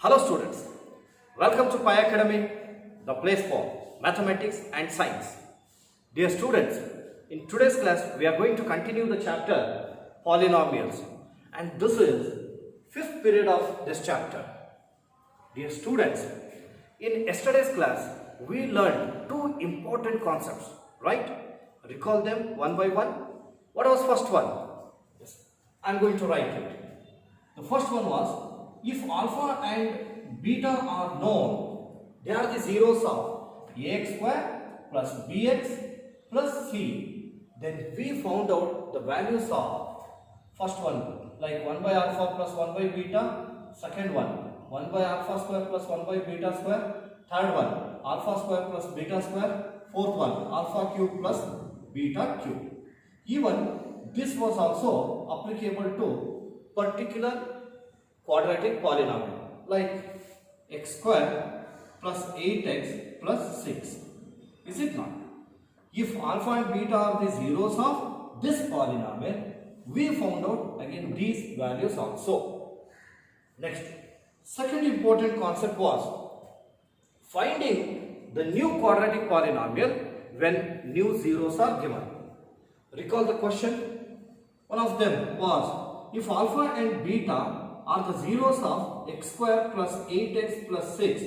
Hello students, welcome to Pi Academy, the place for mathematics and science. Dear students, in today's class we are going to continue the chapter polynomials, and this is fifth period of this chapter. Dear students, in yesterday's class we learned two important concepts, right? Recall them one by one. What was first one? Yes, I am going to write it. The first one was, if alpha and beta are known, they are the zeros of ax square plus bx plus c. Then we found out the values of first one, like 1 by alpha plus 1 by beta. Second one, 1 by alpha square plus 1 by beta square. Third one, alpha square plus beta square. Fourth one, alpha cube plus beta cube. Even this was also applicable to particular quadratic polynomial like x square plus 8x plus 6. Is it not? If alpha and beta are the zeros of this polynomial, we found out again these values also. Next, second important concept was finding the new quadratic polynomial when new zeros are given. Recall the question. One of them was, if alpha and beta are the zeros of x square plus 8x plus 6,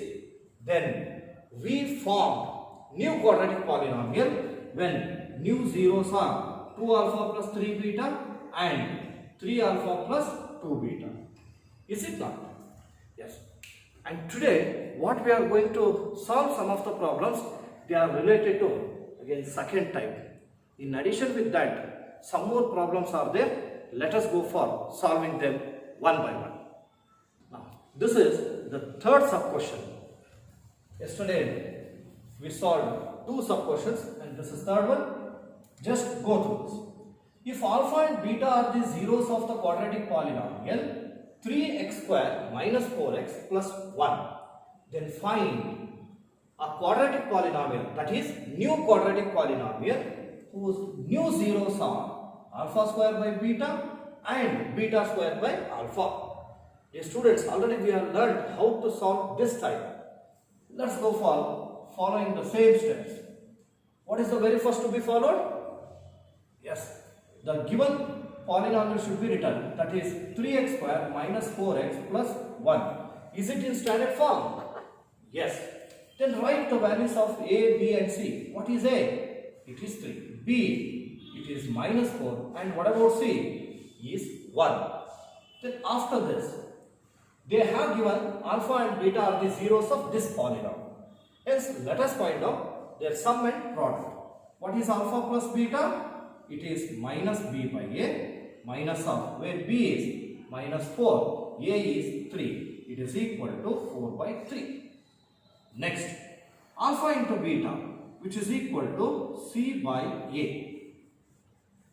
then we formed new quadratic polynomial when new zeros are 2 alpha plus 3 beta and 3 alpha plus 2 beta. Is it not? Yes. And today what we are going to solve some of the problems, they are related to again second type. In addition with that, some more problems are there. Let us go for solving them one by one. Now, this is the third sub question. Yesterday we solved two sub questions and this is third one. Just go through this. If alpha and beta are the zeros of the quadratic polynomial 3x square minus 4x plus 1, then find a quadratic polynomial, that is new quadratic polynomial, whose new zeros are alpha square by beta and beta square by alpha. Dear students, already we have learned how to solve this type. Let's go for following the same steps. What is the very first to be followed? Yes, the given polynomial should be written, that is 3x square minus 4x plus 1. Is it in standard form? Yes. Then write the values of a, b and c. What is a? It is 3. b, it is minus 4. And what about c? Is 1. Then after this, they have given alpha and beta are the zeros of this polynomial. Hence, let us find out their sum and product. What is alpha plus beta? It is minus b by a, minus of where b is minus 4, a is 3. It is equal to 4 by 3. Next, alpha into beta, which is equal to c by a,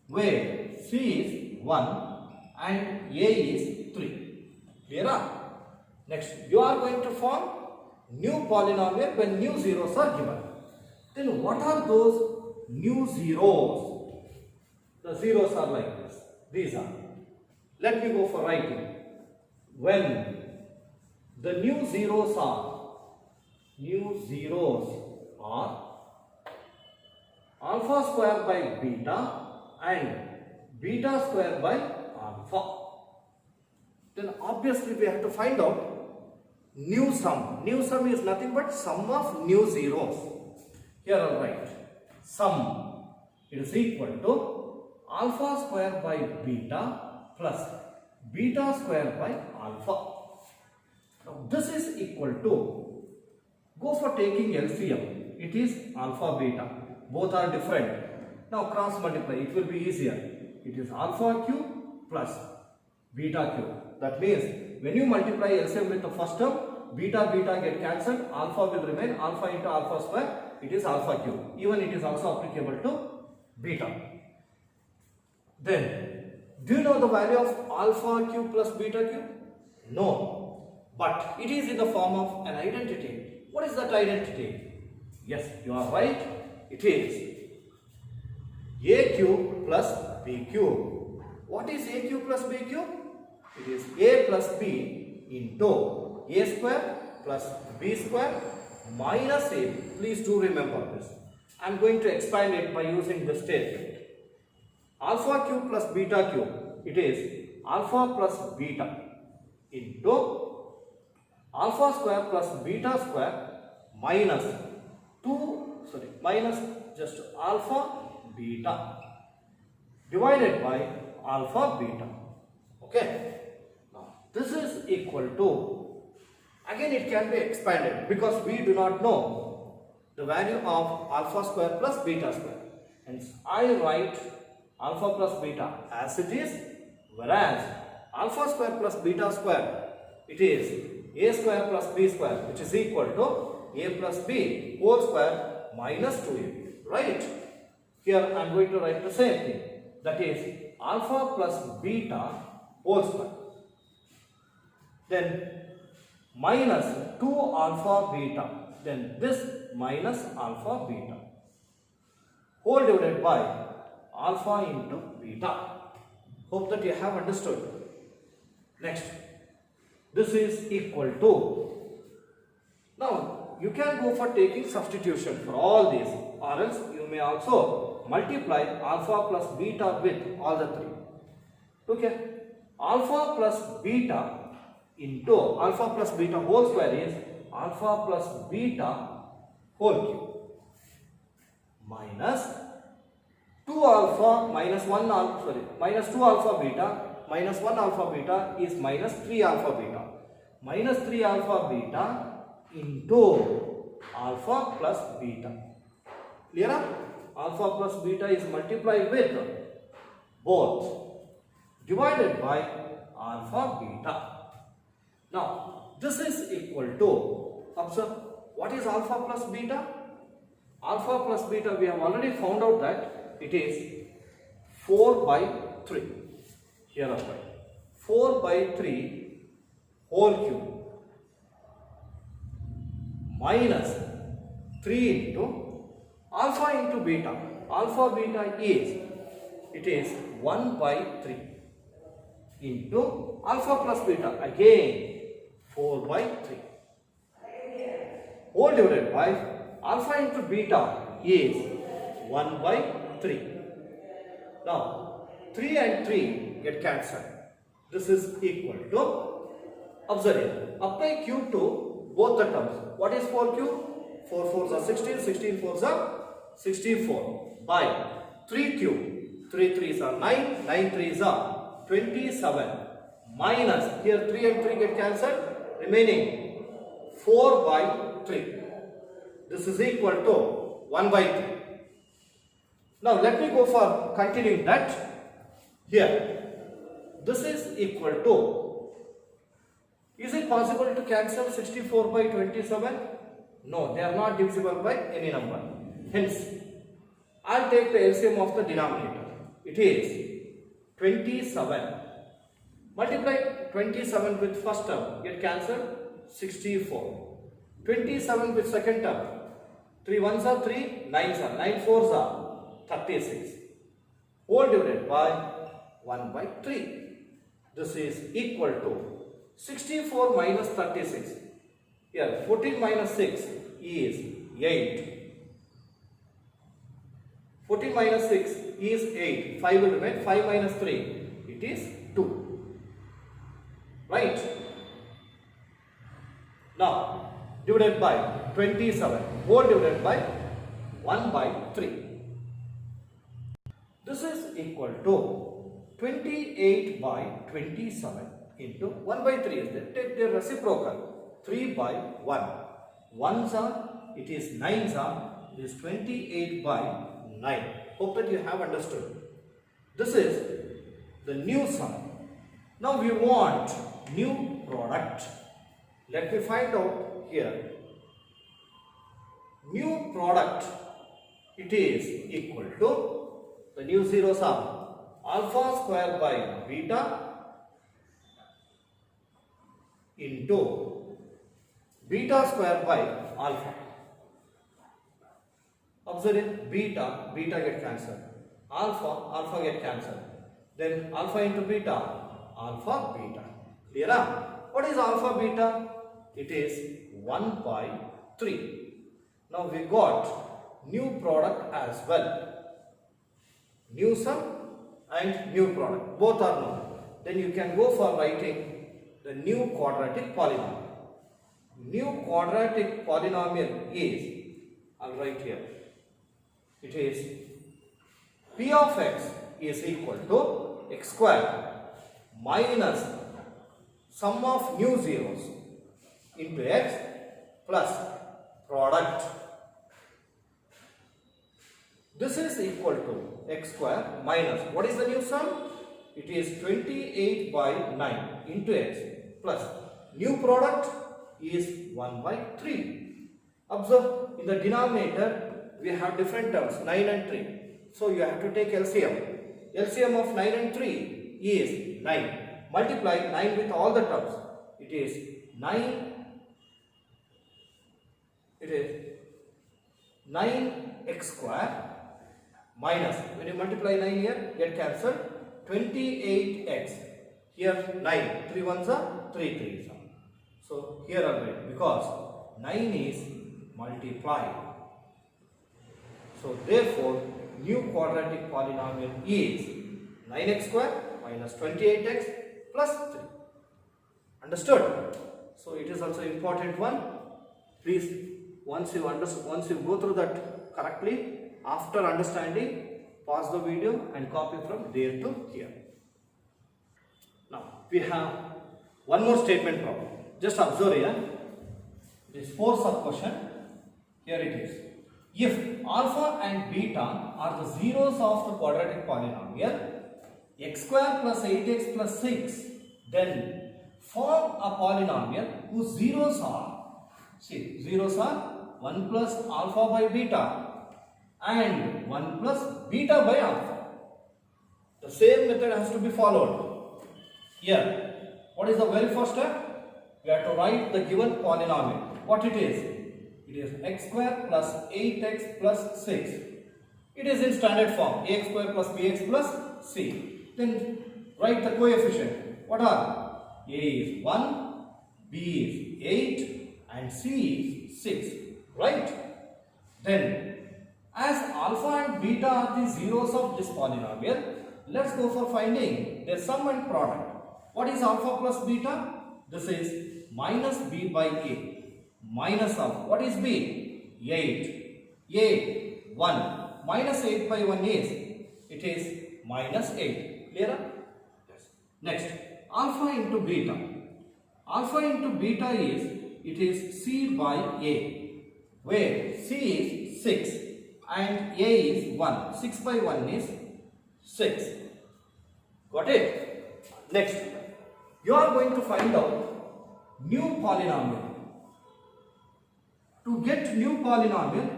where c is 1 and a is 3. Clear? Next, you are going to form new polynomial when new zeros are given. Then what are those new zeros? The zeros are like this. These are. Let me go for writing. When the new zeros are alpha square by beta and beta square by alpha. Then obviously we have to find out new sum. New sum is nothing but sum of new zeros. Here I will write sum. It is equal to alpha square by beta plus beta square by alpha. Now this is equal to, go for taking LCM. It is alpha beta. Both are different. Now cross multiply. It will be easier. It is alpha cube plus beta cube. That means when you multiply LCM with the first term, beta get cancelled, alpha will remain, alpha into alpha square, it is alpha cube. Even it is also applicable to beta. Then, do you know the value of alpha cube plus beta cube? No. But it is in the form of an identity. What is that identity? Yes, you are right. It is a cube plus b cube. What is a cube plus b cube? It is a plus b into a square plus b square minus a. Please do remember this. I am going to expand it by using this statement. Alpha cube plus beta cube, it is alpha plus beta into alpha square plus beta square minus minus just alpha beta divided by alpha beta. Okay. Now this is equal to, again it can be expanded because we do not know the value of alpha square plus beta square. Hence I write alpha plus beta as it is, whereas alpha square plus beta square, it is a square plus b square, which is equal to a plus b whole square minus 2a. Right? Here I am going to write the same thing, that is alpha plus beta whole square. Then minus 2 alpha beta, then this minus alpha beta whole divided by alpha into beta. Hope that you have understood. Next, this is equal to, now you can go for taking substitution for all these, or else you may also multiply alpha plus beta with all the three. Okay, alpha plus beta into alpha plus beta whole square is alpha plus beta whole cube minus 2 alpha minus 1 alpha, minus 2 alpha beta minus 1 alpha beta is minus 3 alpha beta. Minus 3 alpha beta into alpha plus beta. Clear? Alpha plus beta is multiplied with both divided by alpha beta. Now this is equal to, observe, what is alpha plus beta? Alpha plus beta, we have already found out that it is 4 by 3. Here I write 4 by 3 whole cube minus 3 into alpha into beta. Alpha beta is, it is 1 by 3 into alpha plus beta, again 4 by 3 whole divided by alpha into beta is 1 by 3. Now 3 and 3 get cancelled. This is equal to, observe it, apply cube to both the terms. What is 4 cube? 4 4s are 16, 16 4s are 64 by 3 cube, 3 3s are 9, 9 3s are 27 minus, here 3 and 3 get cancelled, remaining 4 by 3. This is equal to 1 by 3. Now let me go for continuing that. Here, this is equal to, is it possible to cancel 64 by 27? No, they are not divisible by any number. Hence, I will take the LCM of the denominator. It is 27. Multiply 27 with first term, get cancelled, 64. 27 with second term, 3 1s are 3, 9s are, 9 4s are 36. Whole divided by 1 by 3. This is equal to 64 minus 36. Here 14 minus 6 is 8. 14 minus 6 is 8. 5 will remain. 5 minus 3, it is 2. Right? Now divided by 27. Whole divided by 1 by 3. This is equal to 28 by 27 into 1 by 3 is there. Take their reciprocal. 3 by 1. 1s are, it is 9s are, it is 28 by 9. Hope that you have understood. This is the new sum. Now we want new product. Let me find out here. New product, it is equal to, the new zeros are alpha square by beta into beta square by alpha. Observe it, beta get cancelled, alpha get cancelled, then alpha into beta, alpha beta. Clear? What is alpha beta? it is 1 by 3. Now we got new product as well. New sum and new product, both are known. Then you can go for writing the new quadratic polynomial. New quadratic polynomial is, I'll write here, it is p of x is equal to x square minus sum of new zeros into x plus product. This is equal to x square minus, what is the new sum? It is 28 by 9 into x plus new product is 1 by 3. Observe, in the denominator we have different terms 9 and 3. So you have to take LCM. LCM of 9 and 3 is 9. Multiply 9 with all the terms. It is 9x square minus, when you multiply 9 here, get cancelled, 28x. Here 9, 3 ones are 3 3s are. So here I'll write, because 9 is multiplied. So therefore, new quadratic polynomial is 9x square minus 28x plus 3. Understood? So it is also important one. Please, once you go through that correctly, after understanding, pause the video and copy from there to here. Now we have one more statement problem. Just observe here. This 4 sub question. Here it is. If alpha and beta are the zeros of the quadratic polynomial x square plus 8x plus 6, then form a polynomial whose zeros are, see, zeros are 1 plus alpha by beta and 1 plus beta by alpha. The same method has to be followed. Here, what is the very first step? We have to write the given polynomial. What it is? It is x square plus 8x plus 6. It is in standard form, ax square plus bx plus c. Then write the coefficient. What are? A is 1, b is 8 and c is 6. Right? Then, as alpha and beta are the zeros of this polynomial, let's go for finding their sum and product. What is alpha plus beta? This is minus b by a. Minus alpha. What is b? 8. A, 1. Minus 8 by 1 is, it is minus 8. Clear? Yes. Next, alpha into beta. Alpha into beta is, it is c by a, where c is 6 and a is 1. 6 by 1 is 6. Got it? Next, you are going to find out new polynomial. To get new polynomial,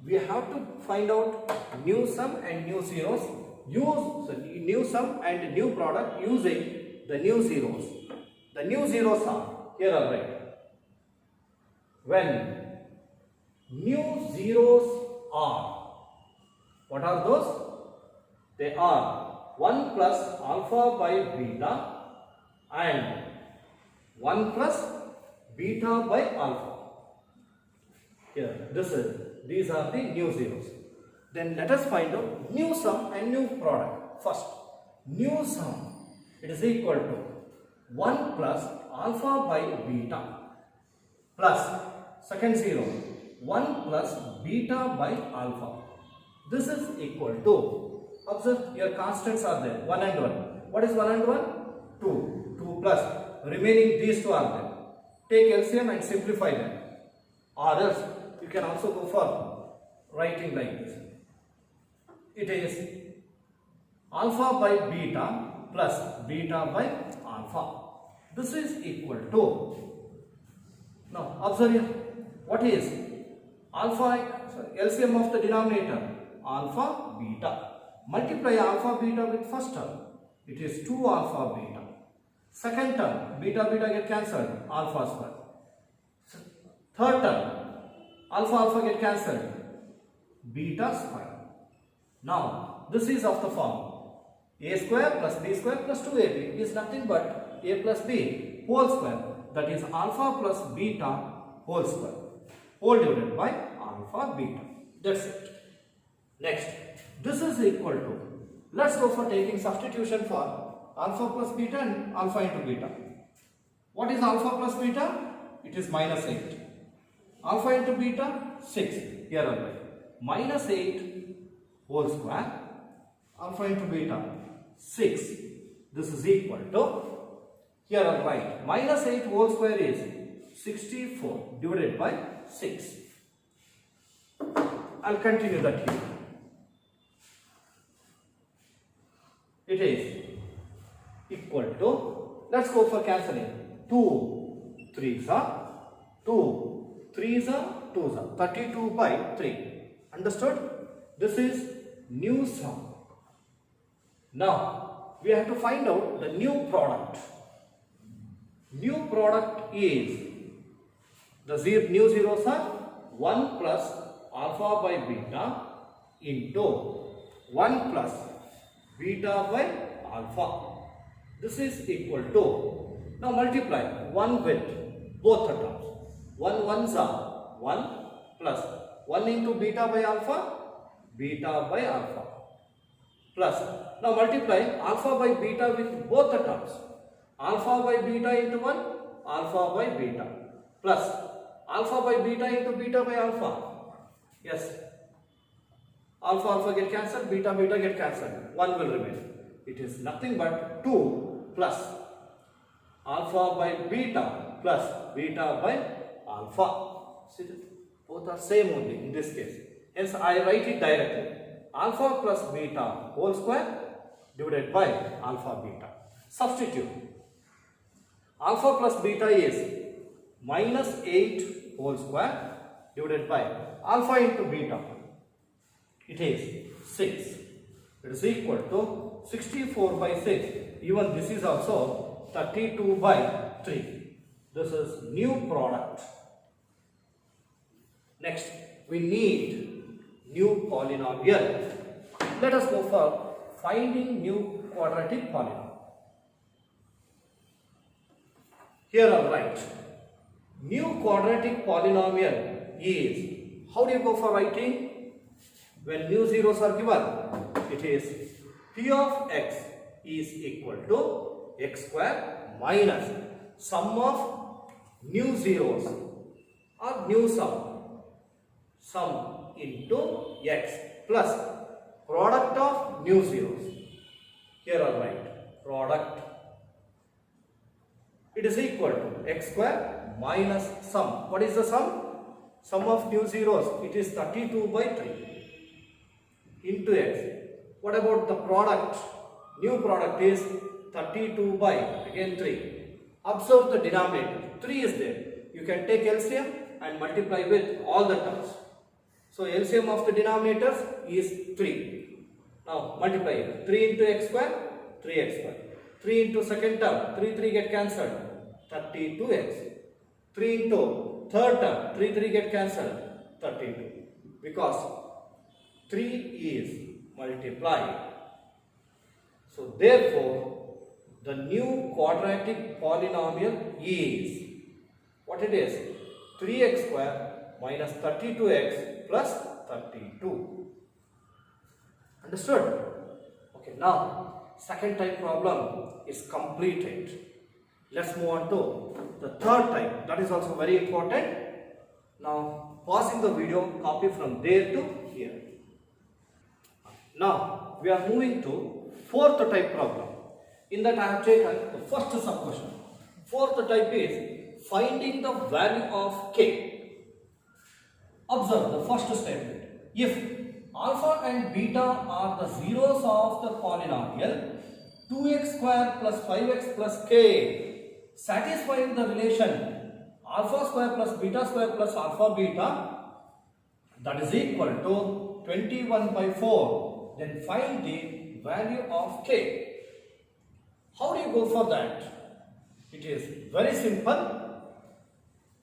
we have to find out new sum and new zeros. Use new sum and new product using the new zeros. The new zeros are, here I'll write. When new zeros are, what are those? They are 1 plus alpha by beta and 1 plus beta by alpha. Here, these are the new zeros. Then let us find out new sum and new product. First, new sum, it is equal to 1 plus alpha by beta plus, second zero, 1 plus beta by alpha. This is equal to, observe your constants are there, 1 and 1. What is 1 and 1? 2. 2 plus, remaining these two are there. Take LCM and simplify them. Or else, you can also go for writing like this. It is alpha by beta plus beta by alpha. This is equal to, now observe here, what is alpha, LCM of the denominator, alpha beta. Multiply alpha beta with first term, it is 2 alpha beta. Second term, beta beta get cancelled, alpha square. Third term, alpha alpha get cancelled, beta square. Now, this is of the form a square plus b square plus 2ab is nothing but a plus b whole square. that is alpha plus beta whole square, whole divided by alpha beta. That's it. Next, this is equal to, let's go for taking substitution for alpha plus beta and alpha into beta. What is alpha plus beta? It is minus 8. Alpha into beta, 6. Here are right. Minus 8 whole square, alpha into beta, 6. This is equal to, here are right, minus 8 whole square is 64 divided by 6. I'll continue that here. It is equal to, let's go for cancelling. 2 3s are 2 3s are 2s are 32 by 3. Understood? This is new sum. Now we have to find out the new product. New product is the new zeros are 1 plus alpha by beta into 1 plus beta by alpha. This is equal to, now multiply 1 with both the terms. 1 ones are 1 plus 1 into beta by alpha, beta by alpha, plus, now multiply alpha by beta with both the terms. Alpha by beta into 1, alpha by beta, plus alpha by beta into beta by alpha. Yes, alpha alpha get cancelled, beta beta get cancelled, 1 will remain. It is nothing but 2 plus alpha by beta plus beta by alpha. See, both are same only in this case. Hence I write it directly. Alpha plus beta whole square divided by alpha beta. Substitute. Alpha plus beta is minus 8 whole square divided by alpha into beta. It is 6. It is equal to 64 by 6. Even this is also 32 by 3. This is new product. Next, we need new polynomial. Let us go for finding new quadratic polynomial. Here I write, new quadratic polynomial is, how do you go for writing? When new zeros are given, it is p of x is equal to x square minus sum of new zeros or new sum into x plus product of new zeros. Here I write product. It is equal to x square minus sum. What is the sum? Sum of new zeros. It is 32 by 3 into x. What about the product? New product is 32 by again 3. Observe the denominator. 3 is there. You can take LCM and multiply with all the terms. So LCM of the denominators is 3. Now multiply it. 3 into x square, 3x square. 3 into second term, 3 get cancelled, 32x. 3 into third term, 3 get cancelled, 32. Because 3 is multiplied. So therefore, the new quadratic polynomial is, what it is? 3x square minus 32x plus 32. Understood? Okay, now second type problem is completed. Let's move on to the third type. That is also very important. Now pausing the video, copy from there to here. Now we are moving to fourth type problem. In that I have taken the first sub-question. Fourth type is finding the value of k. Observe the first statement. If alpha and beta are the zeros of the polynomial 2x square plus 5x plus k, satisfying the relation alpha square plus beta square plus alpha beta, that is equal to 21 by 4, then find the value of k. How do you go for that? It is very simple.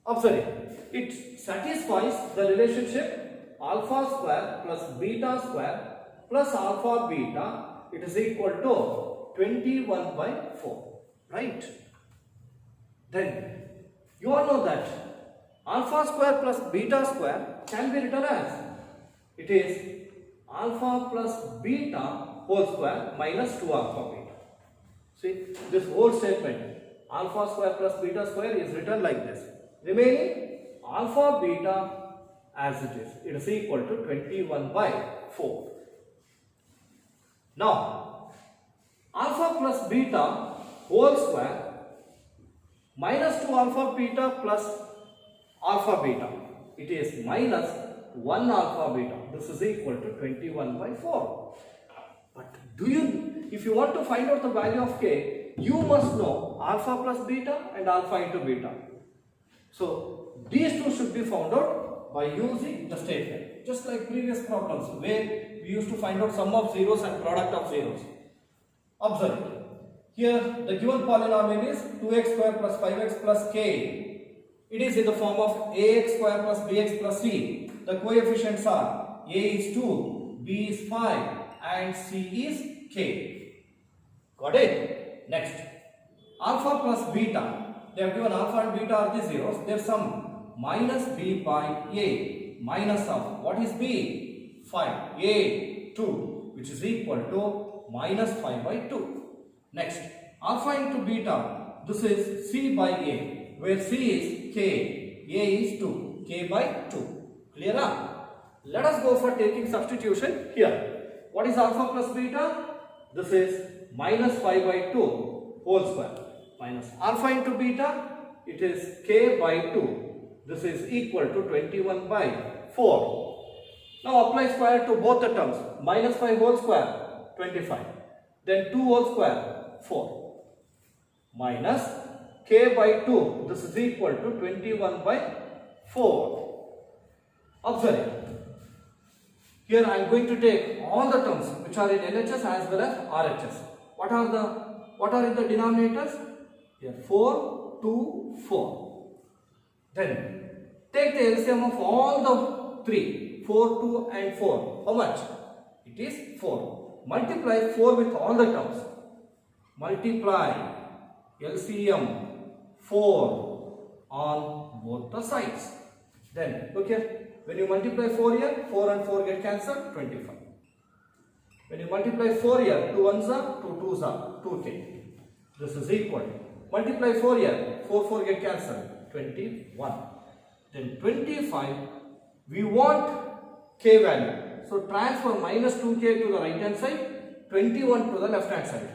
Observe, it satisfies the relationship alpha square plus beta square plus alpha beta, it is equal to 21 by 4, right? Then You all know that alpha square plus beta square can be written as, it is alpha plus beta whole square minus 2 alpha beta. See, this whole statement, alpha square plus beta square, is written like this. Remaining alpha beta as it is. It is equal to 21 by 4. Now, alpha plus beta whole square minus 2 alpha beta plus alpha beta. It is minus 1 alpha beta. This is equal to 21 by 4. But if you want to find out the value of k, you must know alpha plus beta and alpha into beta. So these two should be found out by using the statement. Just like previous problems where we used to find out sum of zeros and product of zeros. Observe it. Here the given polynomial is 2x square plus 5x plus k. It is in the form of ax square plus bx plus c. The coefficients are a is 2, b is 5 and c is k. Got it? Next, alpha plus beta. They have given alpha and beta are the zeros. Their sum minus b by a minus of, what is b? 5. A 2, which is equal to minus 5 by 2. Next, alpha into beta. This is c by a, where c is k, a is 2, k by 2. Clear now? Let us go for taking substitution here. What is alpha plus beta? This is minus 5 by 2 whole square. Minus alpha into beta, it is k by 2. This is equal to 21 by 4. Now apply square to both the terms. Minus 5 whole square, 25. Then 2 whole square, 4. Minus k by 2, this is equal to 21 by 4. Observe. Here I am going to take all the terms which are in LHS as well as RHS. What are in the denominators? Here 4, 2, 4. Then take the LCM of all the three, 4, 2 and 4. How much? It is 4. Multiply 4 with all the terms. Multiply LCM 4 on both the sides. Then look here. When you multiply 4 here, 4 and 4 get cancelled, 25. When you multiply 4 here, 2 ones are, 2 twos are, 2k. This is equal. Multiply 4 here, 4 4 get cancelled, 21. Then 25, we want k value. So transfer minus 2k to the right hand side, 21 to the left hand side.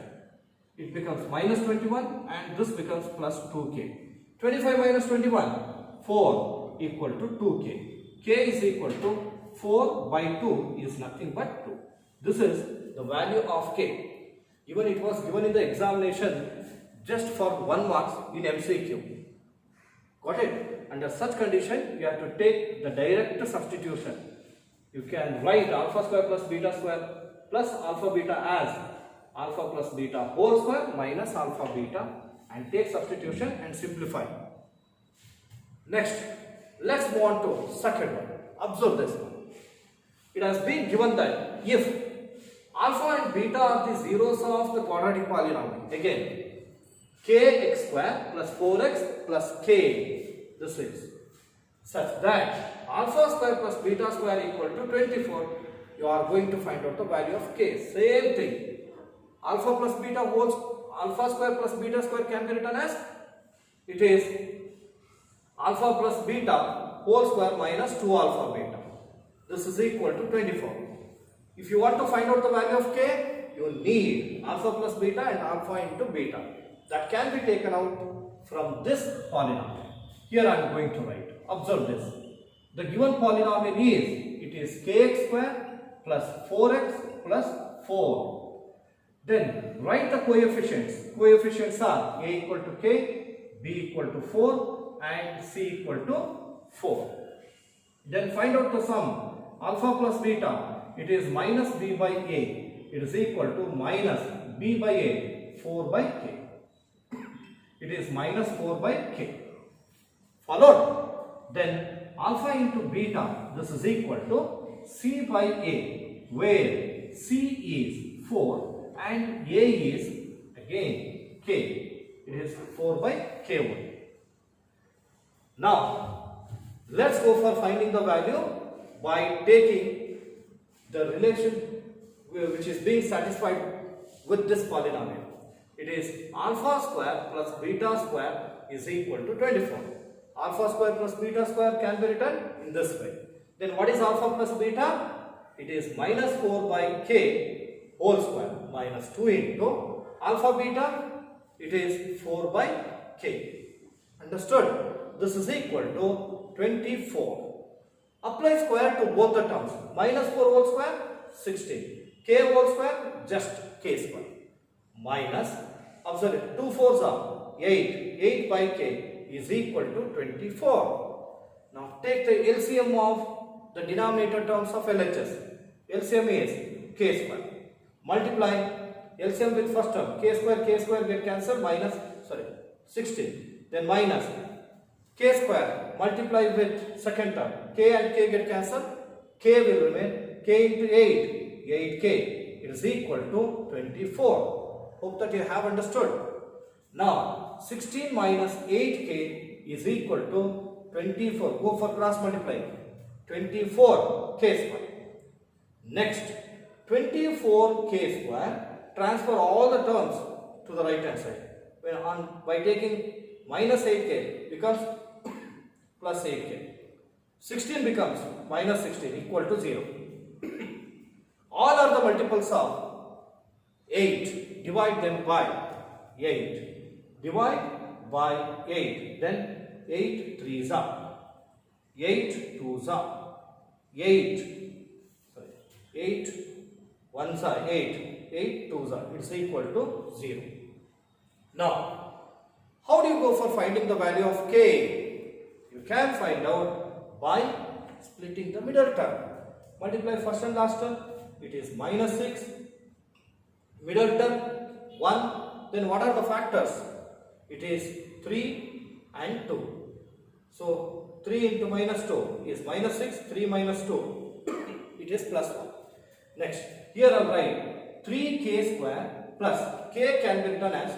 It becomes minus 21 and this becomes plus 2k. 25 minus 21, 4 equal to 2k. K is equal to 4 by 2 is nothing but 2. This is the value of k. Even it was given in the examination just for 1 mark in MCQ. Got it? Under such condition, you have to take the direct substitution. You can write alpha square plus beta square plus alpha beta as alpha plus beta whole square minus alpha beta and take substitution and simplify. Next, let's move on to second one. Observe this one. It has been given that if alpha and beta are the zeros of the quadratic polynomial, again kx square plus 4x plus k, this is such that alpha square plus beta square equal to 24, you are going to find out the value of k. Same thing. Alpha plus beta alpha square plus beta square can be written as, it is alpha plus beta whole square minus 2 alpha beta. This is equal to 24. If you want to find out the value of k, you need alpha plus beta and alpha into beta. That can be taken out from this polynomial. Here I am going to write. Observe this. The given polynomial is kx square plus 4x plus 4. Then write the coefficients. Coefficients are a equal to k, b equal to 4 and c equal to 4. Then find out the sum. Alpha plus beta, it is minus b by a. It is equal to minus b by a, 4 by k. It is minus 4 by k. Followed. Then alpha into beta, this is equal to c by a, where c is 4 and a is again k. It is 4 by k1. Now, let's go for finding the value by taking the relation which is being satisfied with this polynomial. It is alpha square plus beta square is equal to 24. Alpha square plus beta square can be written in this way. Then what is alpha plus beta? It is minus 4 by k whole square minus 2 into alpha beta. It is 4 by k. Understood? This is equal to 24. Apply square to both the terms. Minus 4 whole square 16. K whole square just k square. Minus, observe it, 2 4s are 8. 8 by k is equal to 24. Now take the LCM of the denominator terms of LHS. LCM is k square. Multiply LCM with first term. K square get cancelled, minus, 16. Then minus k square multiply with second term. K and k get cancelled. K will remain. K into 8. 8k. It is equal to 24. Hope that you have understood. Now 16 minus 8k is equal to 24. Go for cross multiply. 24 k square. Next 24k square. Transfer all the terms to the right hand side. By taking minus 8k becomes plus 8k. 16 becomes minus 16 equal to 0. All are the multiples of 8. Divide them by 8. Divide by 8. Then 8 3s are. 8 2s are. 8 1s are. 8 2s are. It's equal to 0. Now, how do you go for finding the value of k? You can find out by splitting the middle term. Multiply first and last term. It is minus 6. Middle term 1. Then what are the factors? It is 3 and 2. So 3 into minus 2 is minus 6. 3 minus 2. It is plus 1. Next, here I will write 3k square plus k can be written as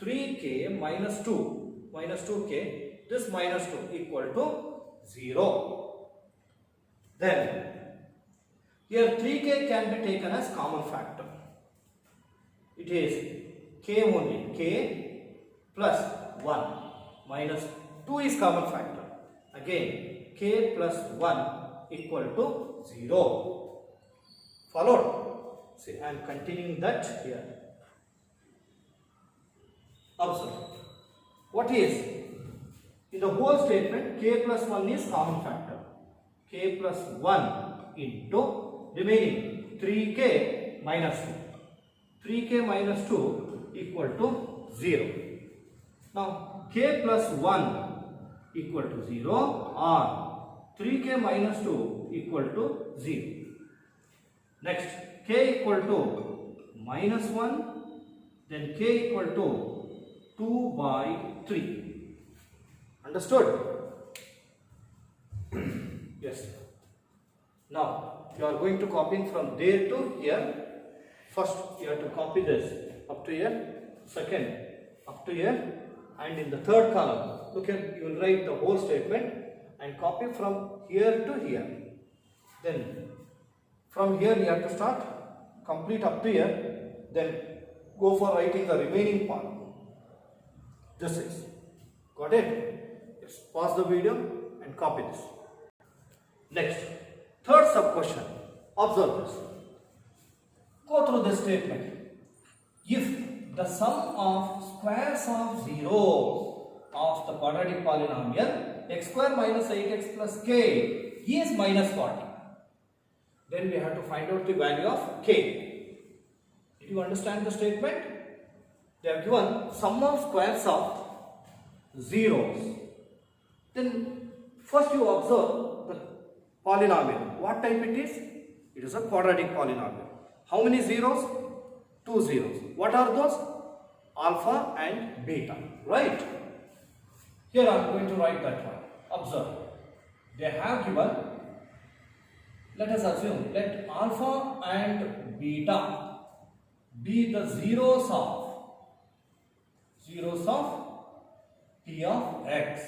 3k minus 2. Minus 2k. This minus 2 equal to 0. Then here 3k can be taken as common factor. It is k only, k plus 1 minus 2 is common factor. Again k plus 1 equal to 0. Followed? See, I am continuing that here. Observe. What is? In the whole statement, k plus 1 is common factor. K plus 1 into remaining 3k minus 2. 3k minus 2 equal to 0. Now, k plus 1 equal to 0 or 3k minus 2 equal to 0. Next, k equal to minus 1, then k equal to 2 by 3. Understood? Yes. Now, you are going to copy from there to here. First, you have to copy this up to here. Second, up to here. And in the third column, look at, you will write the whole statement and copy from here to here. Then, from here you have to start, complete up to here. Then, go for writing the remaining part. This is. Got it? Yes. Pause the video and copy this. Next, third sub question. Observe this. Go through this statement. If the sum of squares of zeros of the quadratic polynomial x square minus 8x plus k is minus 40, then we have to find out the value of k. Did you understand the statement? They have given sum of squares of zeros. Then first you observe the polynomial. What type it is? It is a quadratic polynomial. How many zeros? 2 zeros. What are those? Alpha and beta. Right? Here I am going to write that one. Observe. They have given, let us assume, let alpha and beta be the zeros of p of x.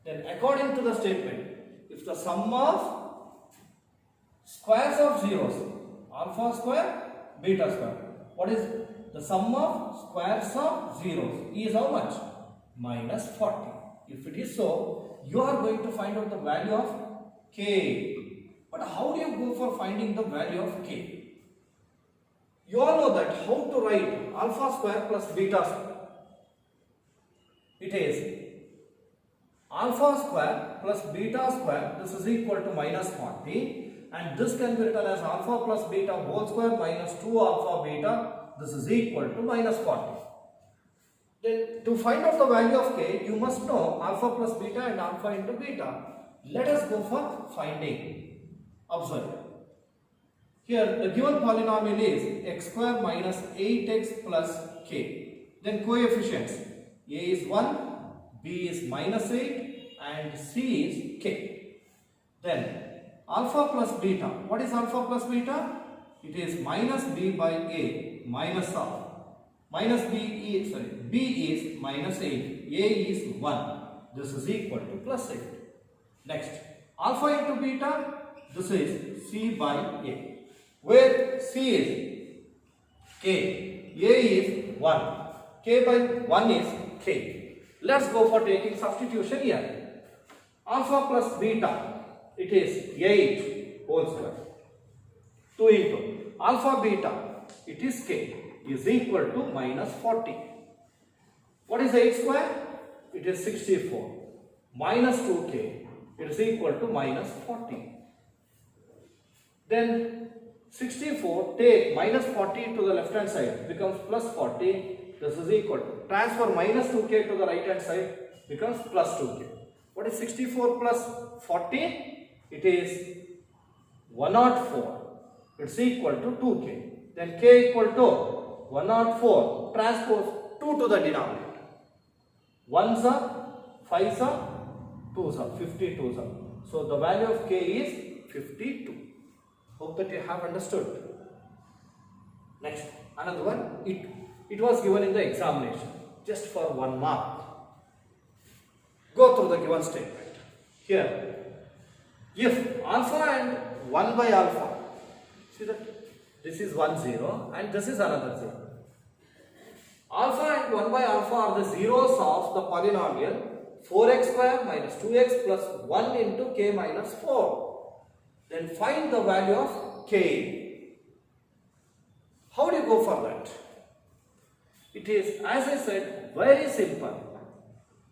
Then according to the statement, if the sum of squares of zeros, alpha square, beta square, what is the sum of squares of zeros is how much? Minus 40. If it is so, you are going to find out the value of k. But how do you go for finding the value of k? You all know that how to write alpha square plus beta square. It is alpha square plus beta square, this is equal to minus 40, and this can be written as alpha plus beta whole square minus 2 alpha beta, this is equal to minus 40. Then to find out the value of k, you must know alpha plus beta and alpha into beta. Let us go for finding. Observe. Here the given polynomial is x square minus 8x plus k. Then coefficients, a is 1, b is minus 8 and c is k. Then alpha plus beta. What is alpha plus beta? It is minus b by a minus alpha. Minus b is minus 8, a is 1. This is equal to plus 8. Next, alpha into beta, this is c by a. Where c is k, a is 1, k by 1 is k. Let's go for taking substitution here. Alpha plus beta, it is 8 whole square. 2 into alpha beta, it is k, is equal to minus 40. What is 8 square? It is 64. Minus 2k, it is equal to minus 40. Then 64, take minus 40 to the left hand side, becomes plus 40. This is equal to, transfer minus 2k to the right hand side, becomes plus 2k. What is 64 plus 40? It is 104. It's equal to 2k. Then k equal to 104, transpose 2 to the denominator. 1s are, 5s are, 2s are, 52s are. So the value of k is 52. Hope that you have understood. Next, another one. It was given in the examination, just for 1 mark. Go through the given statement. Here, if alpha and 1 by alpha, see that this is 1 0 and this is another 0. Alpha and 1 by alpha are the zeros of the polynomial 4x square minus 2x plus 1 into k minus 4. Then find the value of k. How do you go for that? It is, as I said, very simple.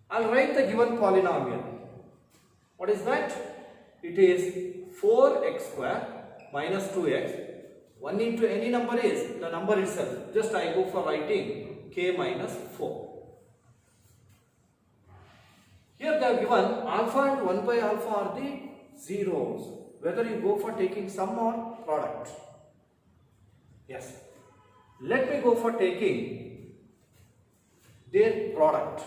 I'll write the given polynomial. What is that? It is 4x square minus 2x. 1 into any number is the number itself. Just I go for writing k minus 4. Here they are given alpha and 1 by alpha are the zeros. Whether you go for taking sum or product. Yes. Let me go for taking their product.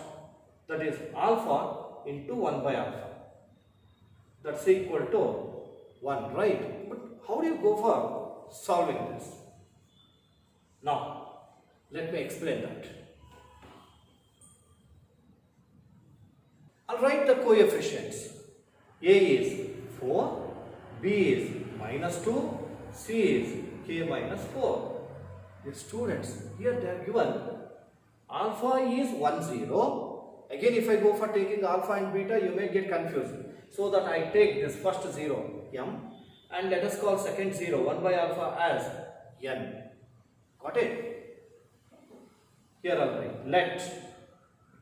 That is alpha into 1 by alpha. That's equal to 1, right? But how do you go for solving this? Now, let me explain that. I'll write the coefficients. A is 4. B is minus 2, C is k minus 4. The students, here they are given alpha is 1 0. Again, if I go for taking alpha and beta, you may get confused. So that I take this first 0, m, and let us call second 0, 1 by alpha as n. Got it? Here I'll write, let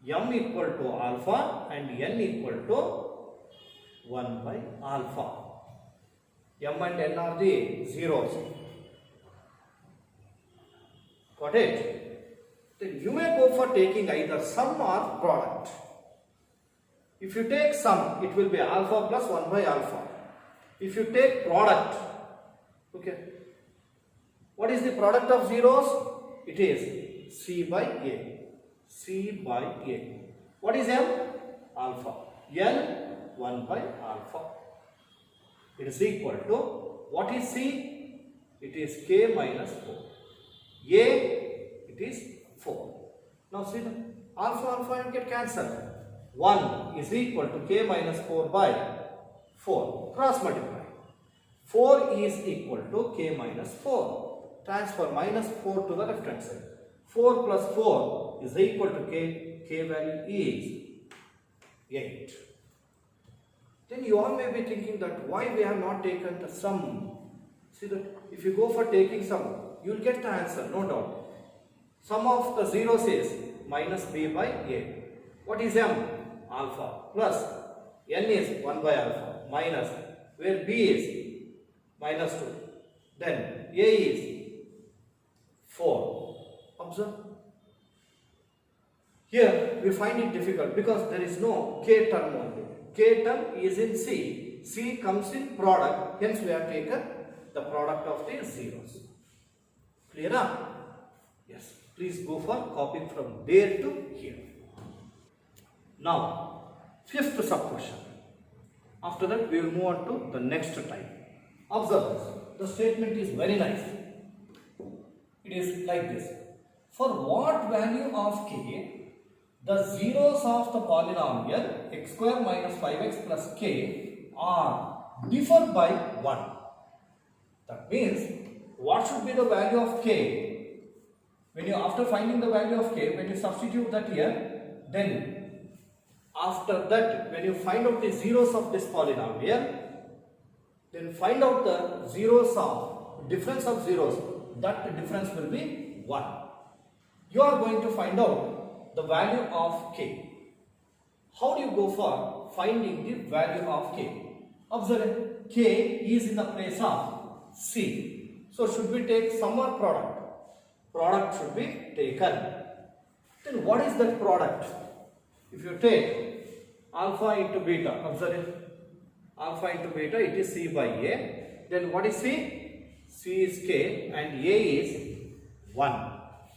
m equal to alpha and n equal to 1 by alpha. M and n are the zeros. Got it? Then you may go for taking either sum or product. If you take sum, it will be alpha plus 1 by alpha. If you take product, okay, what is the product of zeros? It is c by a. C by a. What is m? Alpha. N 1 by alpha. It is equal to, what is C? It is k minus 4. A, it is 4. Now see the alpha and get cancelled. 1 is equal to k minus 4 by 4. Cross multiply. 4 is equal to k minus 4. Transfer minus 4 to the left hand side. 4 plus 4 is equal to k. K value is 8. Then you all may be thinking that why we have not taken the sum. See that if you go for taking sum, you will get the answer, no doubt. Sum of the zeros is minus b by a. What is m? Alpha. Plus n is 1 by alpha. Minus where b is minus 2. Then a is 4. Observe. Here we find it difficult because there is no k term only. K term is in C. C comes in product. Hence we have taken the product of the zeros. Clear up? Yes. Please go for copying from there to here. Now, fifth sub question. After that, we will move on to the next type. Observe this. The statement is very nice. It is like this. For what value of k, the zeros of the polynomial x square minus 5x plus k are differ by 1. That means, what should be the value of k? When you, after finding the value of k, when you substitute that here, then after that, when you find out the zeros of this polynomial, then find out the zeros of, difference of zeros, that difference will be 1. You are going to find out the value of k. How do you go for finding the value of k? Observe, k is in the place of c. So, should we take sum or product? Product should be taken. Then what is that product? If you take alpha into beta, observe, alpha into beta, it is c by a. Then what is c? C is k and a is 1.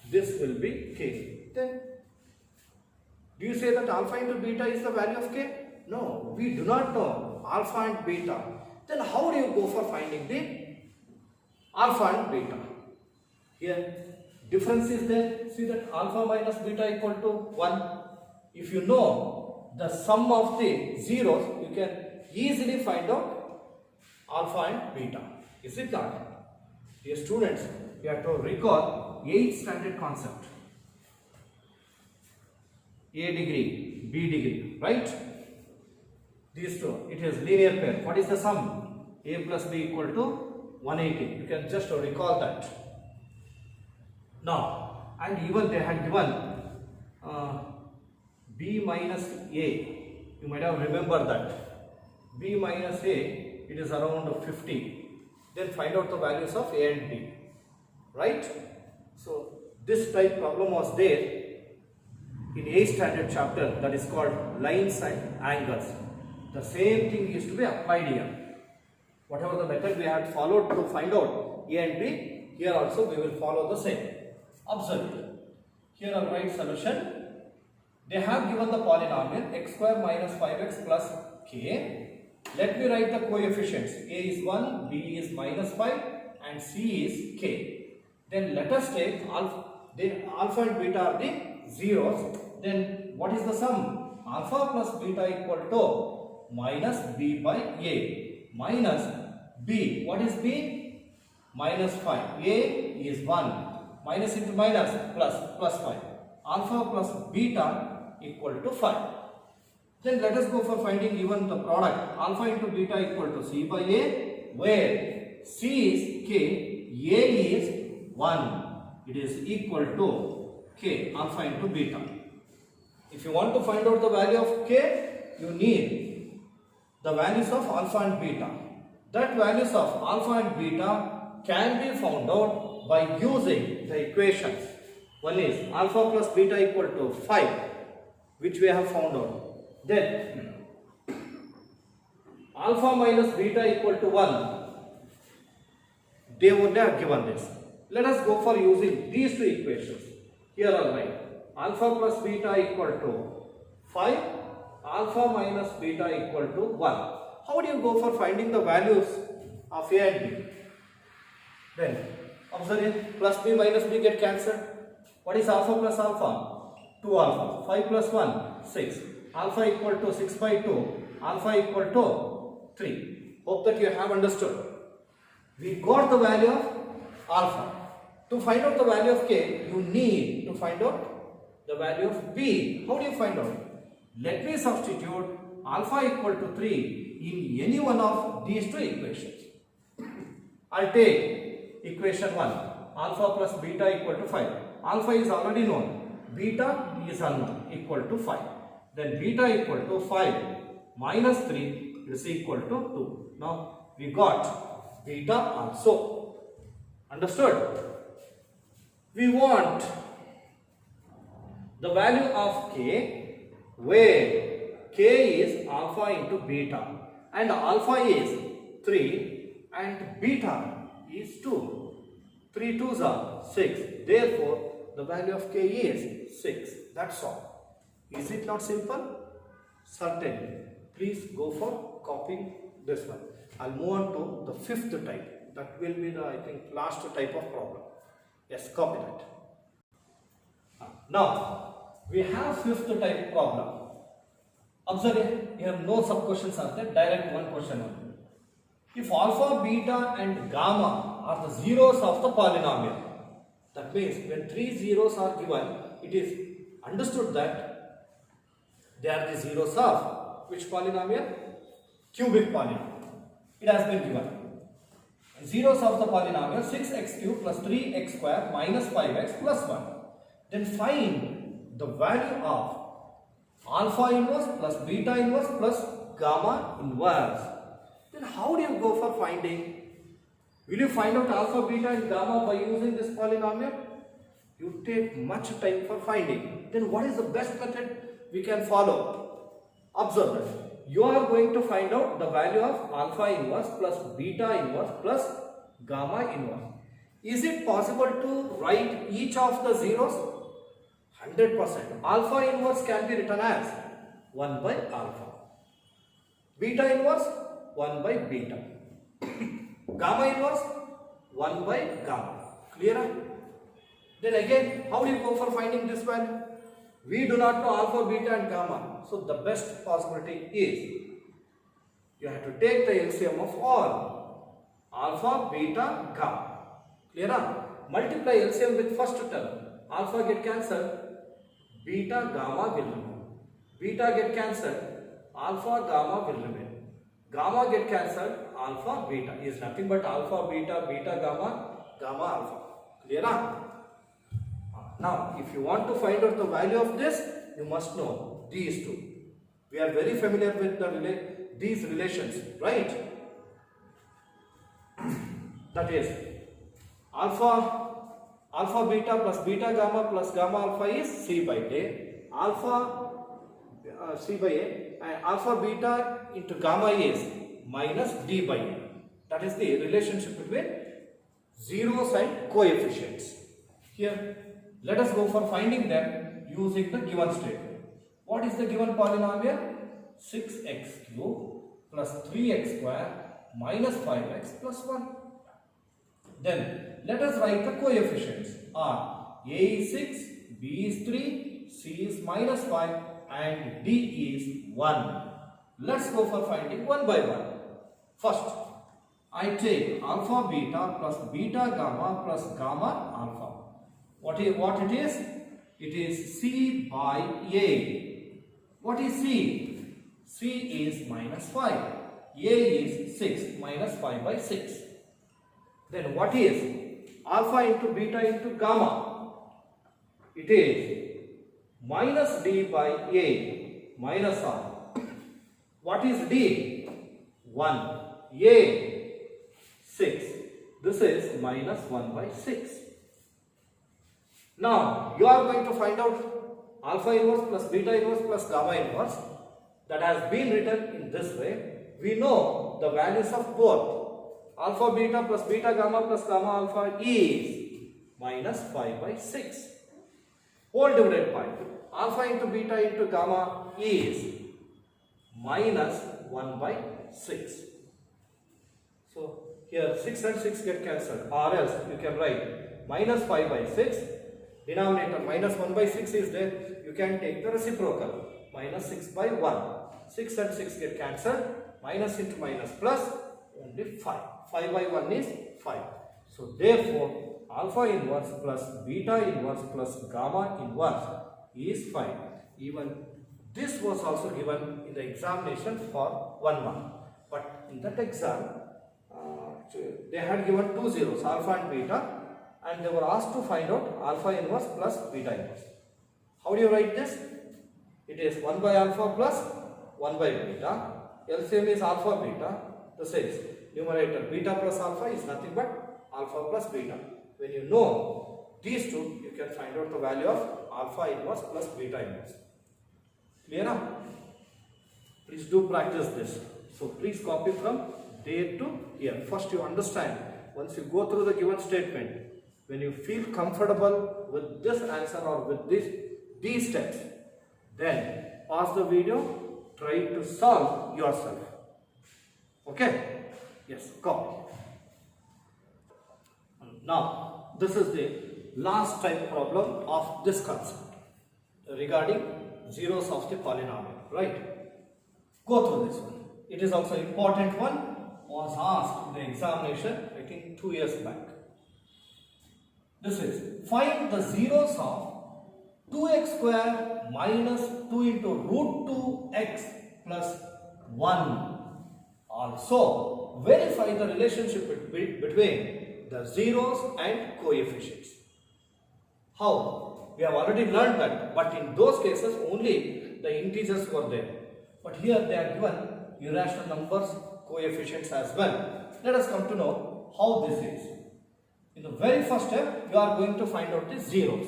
This will be k. Then do you say that alpha into beta is the value of k? No, we do not know alpha and beta. Then how do you go for finding the alpha and beta? Here difference is there. See that alpha minus beta equal to 1. If you know the sum of the zeros, you can easily find out alpha and beta. Is it not? Dear students, you have to recall 8th standard concept. A degree, B degree, right? These two, it is linear pair. What is the sum? A plus B equal to 180. You can just recall that. Now, and even they had given B minus A. You might have remembered that. B minus A, it is around 50. Then find out the values of A and B. Right? So, this type problem was there in 8th standard chapter, that is called lines and angles. The same thing is to be applied here. Whatever the method we had followed to find out A and B, here also we will follow the same. Observe. Here I'll write solution. They have given the polynomial x square minus 5x plus k. Let me write the coefficients. A is 1, B is minus 5 and C is k. Then let us take alpha. Then alpha and beta are the zeros. Then what is the sum? Alpha plus beta equal to minus b by a minus b. What is b? Minus 5. A is 1. Minus into minus plus 5. Alpha plus beta equal to 5. Then let us go for finding even the product. Alpha into beta equal to c by a, where c is k, a is 1. It is equal to k, alpha into beta. If you want to find out the value of k, you need the values of alpha and beta. That values of alpha and beta can be found out by using the equations. One is alpha plus beta equal to 5, which we have found out. Then alpha minus beta equal to 1. They would have given this. Let us go for using these two equations. Here I'll write alpha plus beta equal to 5, alpha minus beta equal to 1. How do you go for finding the values of A and B? Then observe, plus B minus B get cancelled. What is alpha plus alpha? 2 alpha. 5 plus 1, 6. alpha equal to 6 by 2, alpha equal to 3. Hope that you have understood. We got the value of alpha. To find out the value of k, you need to find out the value of b. How do you find out? Let me substitute alpha equal to 3 in any one of these two equations. I'll take equation 1, alpha plus beta equal to 5. Alpha is already known, beta is unknown, equal to 5. Then beta equal to 5 minus 3 is equal to 2. Now we got beta also. Understood? We want the value of k, where k is alpha into beta and alpha is 3 and beta is 2. 3 2s are 6. Therefore, the value of k is 6. That's all. Is it not simple? Certainly. Please go for copying this one. I'll move on to the fifth type. That will be the, I think, last type of problem. Yes, copy that. Now, we have fifth type problem. Observe here, no sub questions are there, direct one question only. If alpha, beta and gamma are the zeros of the polynomial, that means when 3 zeros are given, it is understood that they are the zeros of which polynomial? Cubic polynomial. It has been given. Zeros of the polynomial 6x cube plus 3x square minus 5x plus 1. Then find the value of alpha inverse plus beta inverse plus gamma inverse. Then how do you go for finding? Will you find out alpha, beta and gamma by using this polynomial? You take much time for finding. Then what is the best method we can follow? Observe that. You are going to find out the value of alpha inverse plus beta inverse plus gamma inverse. Is it possible to write each of the zeros? 100%. Alpha inverse can be written as 1 by alpha. Beta inverse 1 by beta. Gamma inverse 1 by gamma. Clear? Then again, how do you go for finding this value? We do not know alpha, beta and gamma. So the best possibility is you have to take the LCM of all. Alpha, beta, gamma. Clear? Multiply LCM with first term. Alpha get cancelled. Beta, gamma will remain. Beta get cancelled. Alpha, gamma will remain. Gamma get cancelled. Alpha, beta is nothing but alpha, beta, beta, gamma, gamma, alpha. Clear? Now, if you want to find out the value of this, you must know these two. We are very familiar with these relations, right? That is, alpha beta plus beta gamma plus gamma alpha is C by A. Alpha C by A and alpha beta into gamma is minus D by A. That is the relationship between zeros and coefficients. Here, let us go for finding them using the given statement. What is the given polynomial? 6x cube plus 3x square minus 5x plus 1. Then let us write the coefficients are a is 6, b is 3, c is minus 5 and d is 1. Let's go for finding one by one. First, I take alpha beta plus beta gamma plus gamma alpha. What it is? It is C by A. What is C? C is minus 5. A is 6 minus 5 by 6. Then what is alpha into beta into gamma? It is minus D by A minus R. What is D? 1. A 6. This is minus 1 by 6. Now, you are going to find out alpha inverse plus beta inverse plus gamma inverse. That has been written in this way. We know the values of both. Alpha beta plus beta gamma plus gamma alpha is minus 5 by 6. Whole divided by alpha into beta into gamma is minus 1 by 6. So, here 6 and 6 get cancelled, or else you can write minus 5 by 6. Denominator minus 1 by 6 is there, you can take the reciprocal. minus 6 by 1. 6 and 6 get cancelled. Minus into minus plus, only 5. 5 by 1 is 5. So therefore, alpha inverse plus beta inverse plus gamma inverse is 5. Even this was also given in the examination for 1 mark. But in that exam, they had given two zeros, alpha and beta, and they were asked to find out alpha inverse plus beta inverse. How do you write this? It is 1 by alpha plus 1 by beta. LCM is alpha beta. This is numerator beta plus alpha is nothing but alpha plus beta. When you know these two, you can find out the value of alpha inverse plus beta inverse. Clear now? Please do practice this. So please copy from there to here. First you understand. Once you go through the given statement, when you feel comfortable with this answer or with these steps, then pause the video, try to solve yourself. Okay? Yes, copy. Now, this is the last type problem of this concept regarding zeros of the polynomial, right? Go through this one. It is also important one, was asked in the examination, I think 2 years back. This is, find the zeros of 2x square minus 2 into root 2x plus 1. Also, verify the relationship between the zeros and coefficients. How? We have already learned that, but in those cases only the integers were there. But here they are given irrational numbers, coefficients as well. Let us come to know how this is. In the very first step, you are going to find out the zeros.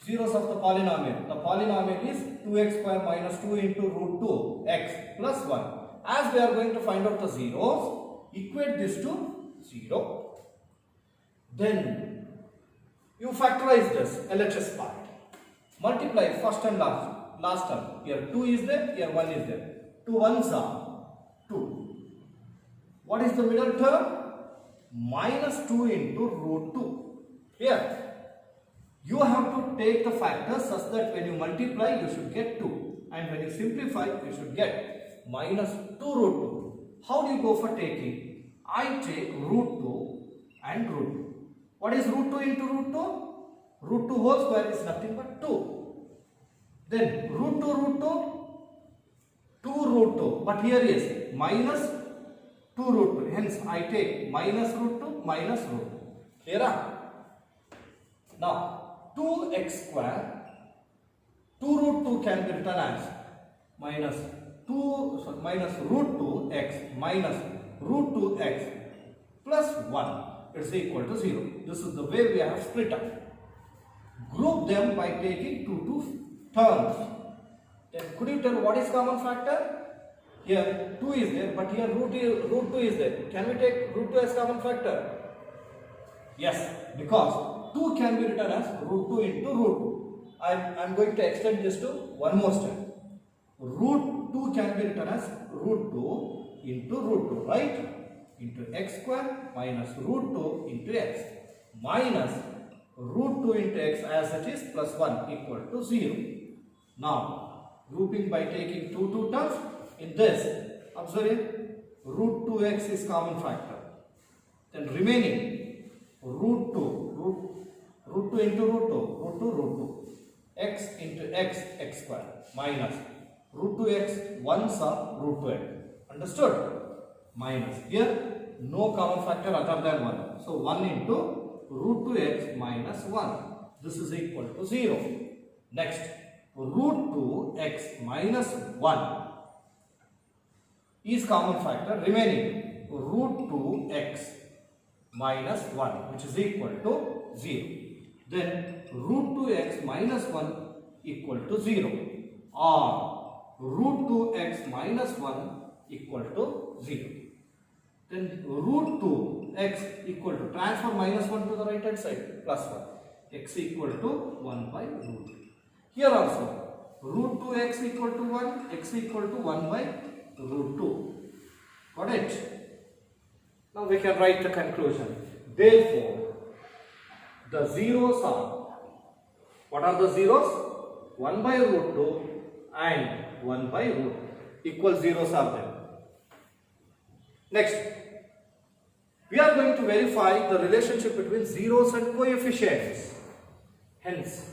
Zeros of the polynomial. The polynomial is 2x square minus 2 into root 2x plus 1. As we are going to find out the zeros, equate this to 0. Then you factorize this LHS part. Multiply first and last term. Here 2 is there, here 1 is there. 2 1s are 2. What is the middle term? Minus 2 into root 2. Here, you have to take the factors such that when you multiply, you should get 2. And when you simplify, you should get minus 2 root 2. How do you go for taking? I take root 2 and root 2. What is root 2 into root 2? Root 2 whole square is nothing but 2. Then root 2 root 2. But here is minus 2 root 2. Hence, I take minus root 2 minus root 2. Clear? Now, 2x square, 2 root 2 can be written as minus root 2x minus root 2x plus 1 is equal to 0. This is the way we have split up. Group them by taking 2 terms. Then could you tell what is common factor? Here 2 is there, but here root 2 is there. Can we take root 2 as common factor? Yes, because 2 can be written as root 2 into root 2. I am going to extend this to one more step. Root 2 can be written as root 2 into root 2, right? Into x square minus root 2 into x minus root 2 into x as it is plus 1 equal to 0. Now, grouping by taking 2 terms, in this, observe root 2x is common factor. Then remaining root 2 into root 2, x into x square minus root 2x, 1s are root 2x. Understood? Minus. Here, no common factor other than 1. So, 1 into root 2x minus 1. This is equal to 0. Next, root 2x minus 1 is common factor, remaining root 2x minus 1, which is equal to 0. Then root 2x minus 1 equal to 0, or root 2x minus 1 equal to 0. Then root 2x equal to, transfer minus 1 to the right hand side, plus 1. X equal to 1 by root 2. Here also, root 2x equal to 1, x equal to 1 by root 2. Got it? Now we can write the conclusion. Therefore, the zeros are, what are the zeros? 1 by root 2 and 1 by root. Equal zeros are there. Next, we are going to verify the relationship between zeros and coefficients. Hence,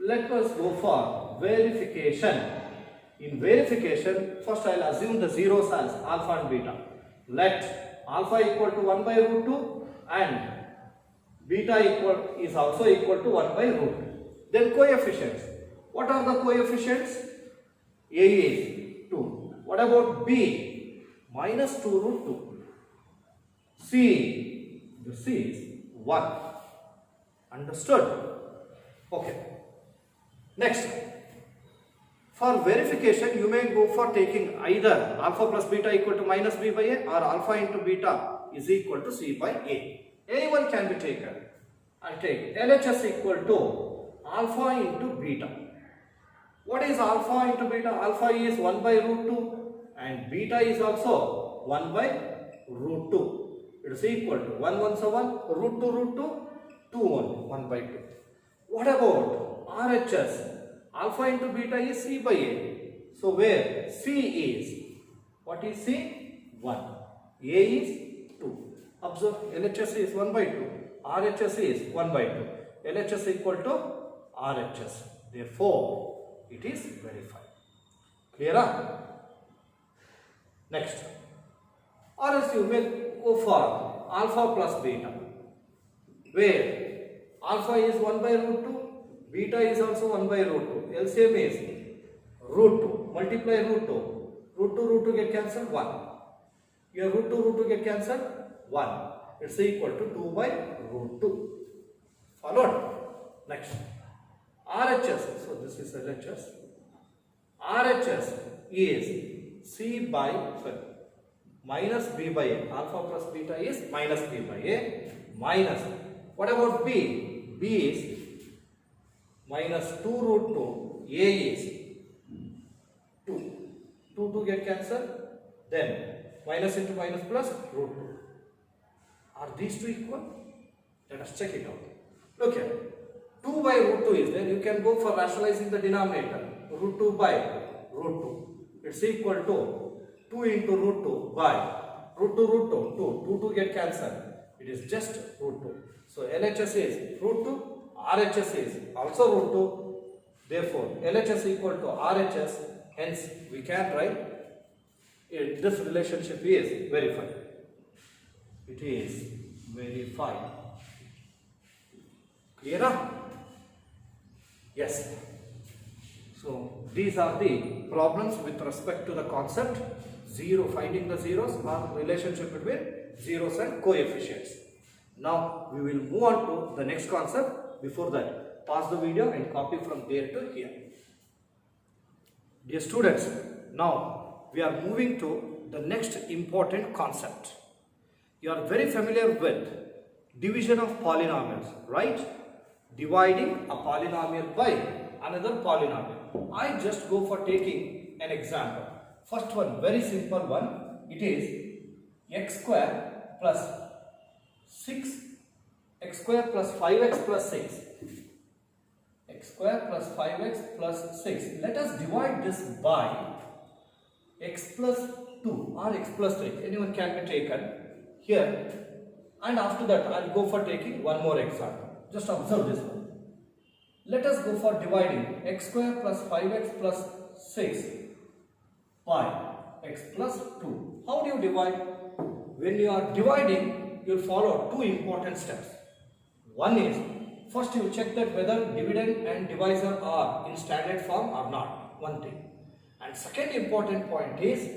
let us go for verification. In verification, first I will assume the zeros as alpha and beta. Let alpha equal to 1 by root 2 and beta is also equal to 1 by root 2. Then coefficients. What are the coefficients? A is 2. What about B? Minus 2 root 2. C, the C is 1. Understood? Okay. Next, for verification, you may go for taking either alpha plus beta equal to minus B by A or alpha into beta is equal to C by A. Anyone can be taken. I'll take LHS equal to alpha into beta. What is alpha into beta? Alpha is 1 by root 2 and beta is also 1 by root 2. It is equal to 1 1 so 1, root 2, 2 1, 1 by 2. What about RHS? Alpha into beta is C by A. So where C is, what is C? 1. A is 2. Observe, LHS is 1 by 2. RHS is 1 by 2. LHS equal to RHS. Therefore, it is verified. Clear? Next. Or else you may go for alpha plus beta, where alpha is 1 by root 2. Beta is also 1 by root 2. LCM is root 2. Multiply root 2. Root 2 get cancelled 1. Your root 2 get cancelled 1. It's equal to 2 by root 2. Followed? Next. RHS. So this is LHS. RHS is C by minus B by A. Alpha plus beta is minus B by A. Minus. What about B? B is minus 2 root 2, A is 2. 2 get cancelled. Then minus into minus plus root 2. Are these two equal? Let us check it out. Look here. 2 by root 2 is there. You can go for rationalizing the denominator. Root 2 by root 2. It's equal to 2 into root 2 by root 2 root 2. 2 get cancelled. It is just root 2. So LHS is root 2. RHS is also root 2. Therefore, LHS equal to RHS. Hence, we can write this relationship is verified. It is verified. Clear? Yes. So, these are the problems with respect to the concept zero, finding the zeros or relationship between zeros and coefficients. Now, we will move on to the next concept. Before that, pause the video and copy from there to here. Dear students, now we are moving to the next important concept. You are very familiar with division of polynomials, right? Dividing a polynomial by another polynomial. I just go for taking an example. First one, very simple one. It is x square plus 6, x square plus 5x plus 6. X square plus 5x plus 6. Let us divide this by x plus 2 or x plus 3. Anyone can be taken here. And after that, I will go for taking one more example. Just observe this one. Let us go for dividing x square plus 5x plus 6 by x plus 2. How do you divide? When you are dividing, you will follow two important steps. One is, first you check that whether dividend and divisor are in standard form or not. One thing. And second important point is,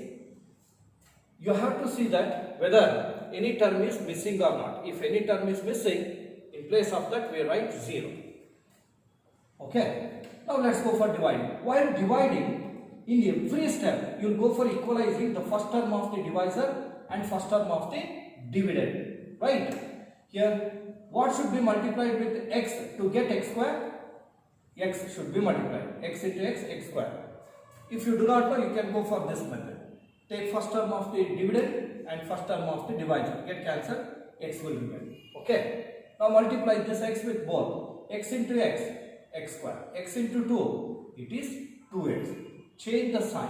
you have to see that whether any term is missing or not. If any term is missing, in place of that we write 0. Okay. Now let's go for dividing. While dividing, in every step, you will go for equalizing the first term of the divisor and first term of the dividend. Right? Here, what should be multiplied with x to get x square? X should be multiplied. X into x, x square. If you do not know, you can go for this method. Take first term of the dividend and first term of the divisor. Get cancelled, x will remain. Okay. Now multiply this x with both. X into x, x square. X into 2, it is 2x. Change the sign.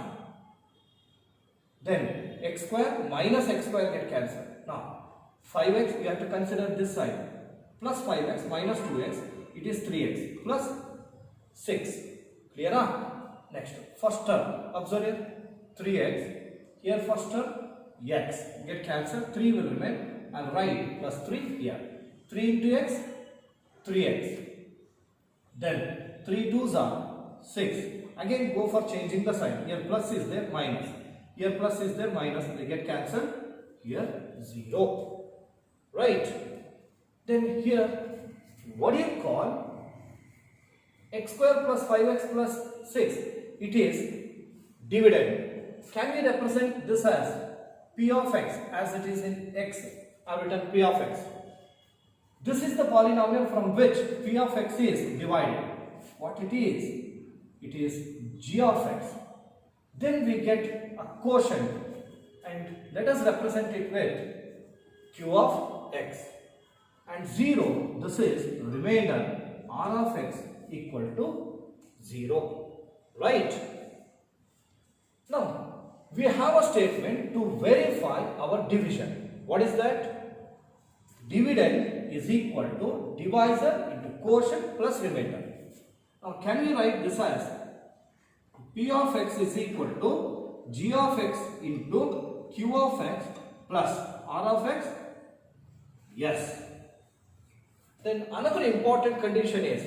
Then x square minus x square get cancelled. Now 5x, we have to consider this side. Plus 5x minus 2x, it is 3x plus 6. Clear? Next, first term. Observe here, 3x. Here first term, x get cancelled. 3 will remain. And write plus 3 here. 3 into x, 3x. Then 3 2s are 6. Again go for changing the sign. Here plus is there, minus. Here plus is there, minus. They get cancelled. Here 0. Right. Then here, what do you call x square plus 5x plus 6? It is dividend. Can we represent this as p of x as it is in x? I have written p of x. This is the polynomial from which p of x is divided. What it is? It is g of x. Then we get a quotient and let us represent it with q of x. And 0, this is remainder r of x equal to 0. Right? Now, we have a statement to verify our division. What is that? Dividend is equal to divisor into quotient plus remainder. Now, can we write this as p of x is equal to g of x into q of x plus r of x? Yes. Then another important condition is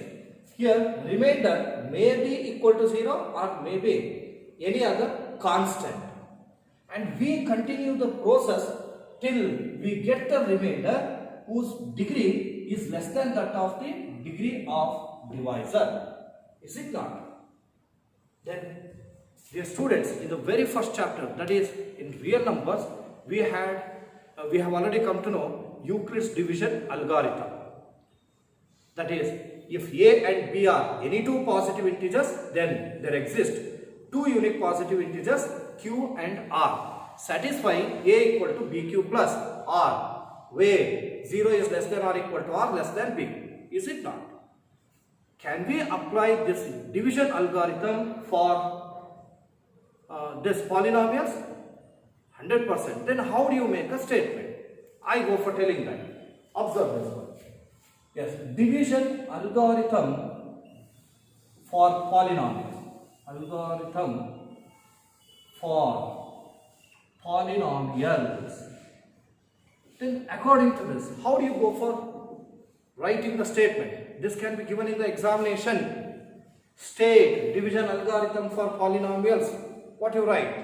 here remainder may be equal to 0 or may be any other constant. And we continue the process till we get the remainder whose degree is less than that of the degree of divisor. Is it not? Then, dear students, in the very first chapter, that is in real numbers, we have already come to know Euclid's division algorithm. That is, if a and b are any two positive integers, then there exist two unique positive integers q and r, satisfying a equal to bq plus r, where 0 is less than or equal to r less than b. Is it not? Can we apply this division algorithm for this polynomials? 100%. Then how do you make a statement? I go for telling that. Observe this one. Yes, division algorithm for polynomials. Algorithm for polynomials. Then according to this, how do you go for writing the statement? This can be given in the examination. State division algorithm for polynomials. What you write?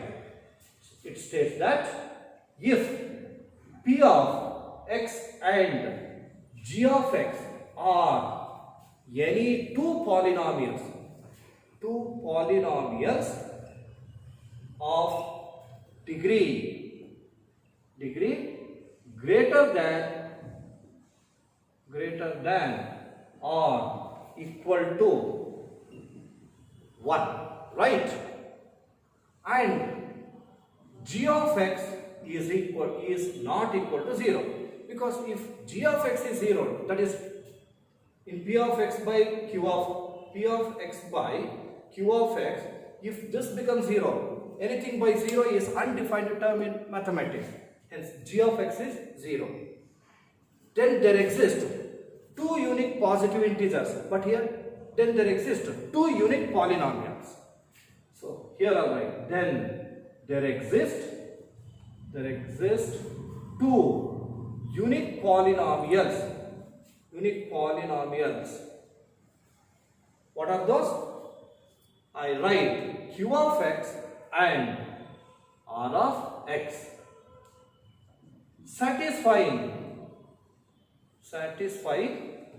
It states that if p of x and g of x are any two polynomials of degree greater than or equal to 1, right? And g of x is not equal to 0, because if g of x is 0, that is in p of x by q of x, if this becomes 0, anything by 0 is undefined term in mathematics. Hence g of x is 0. Then there exist two unique positive integers, but here then there exist two unique polynomials. So here I write, then there exist two unique polynomials. What are those? I write q of x and r of x, satisfying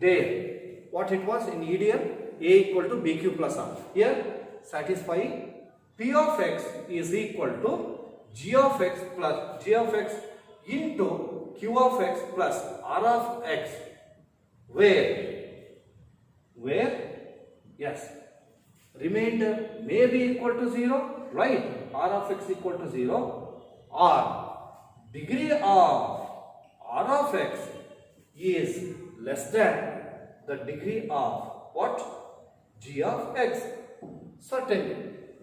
there what it was in EDL, a equal to bq plus r. Here satisfying p of x is equal to g of x into q of x plus r of x, where yes, remainder may be equal to 0, right? R of x equal to 0, or degree of r of x is less than the degree of what? G of x. Certainly,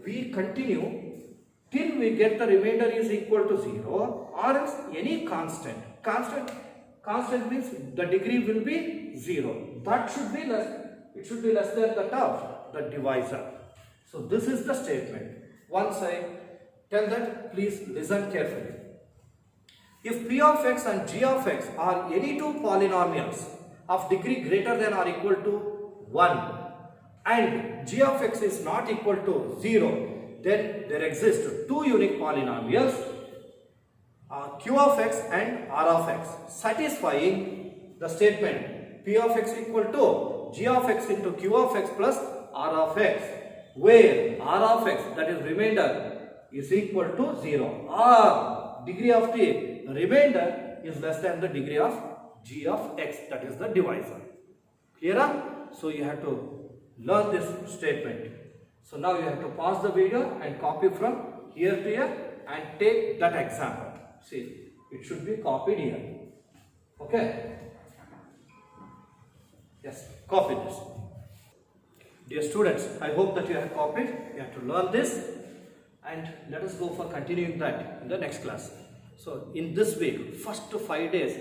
we continue till we get the remainder is equal to 0, or else any constant. Constant means the degree will be 0. That should be less. It should be less than that of the divisor. So this is the statement. Once I tell that, please listen carefully. If p of x and g of x are any two polynomials of degree greater than or equal to 1, and g of x is not equal to 0, then there exist two unique polynomials, q of x and r of x, satisfying the statement p of x equal to g of x into q of x plus r of x, where r of x, that is remainder, is equal to 0, or degree of the remainder is less than the degree of g of x, that is the divisor. Clear? So you have to learn this statement. So now you have to pause the video and copy from here to here and take that example. See, it should be copied here. Okay? Yes, copy this. Dear students, I hope that you have copied. You have to learn this, and let us go for continuing that in the next class. So in this week, first 5 days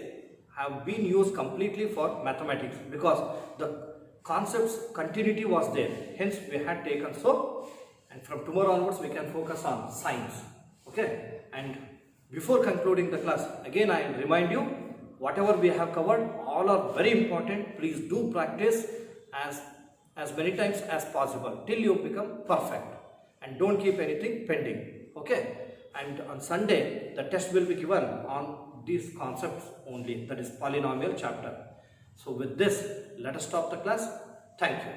have been used completely for mathematics, because the concepts continuity was there, hence we had taken so, and from tomorrow onwards we can focus on science. Okay, and before concluding the class, again I remind you, whatever we have covered, all are very important. Please do practice as many times as possible till you become perfect, and don't keep anything pending. Okay, and on Sunday the test will be given on these concepts only, that is polynomial chapter. So with this, let us stop the class. Thank you.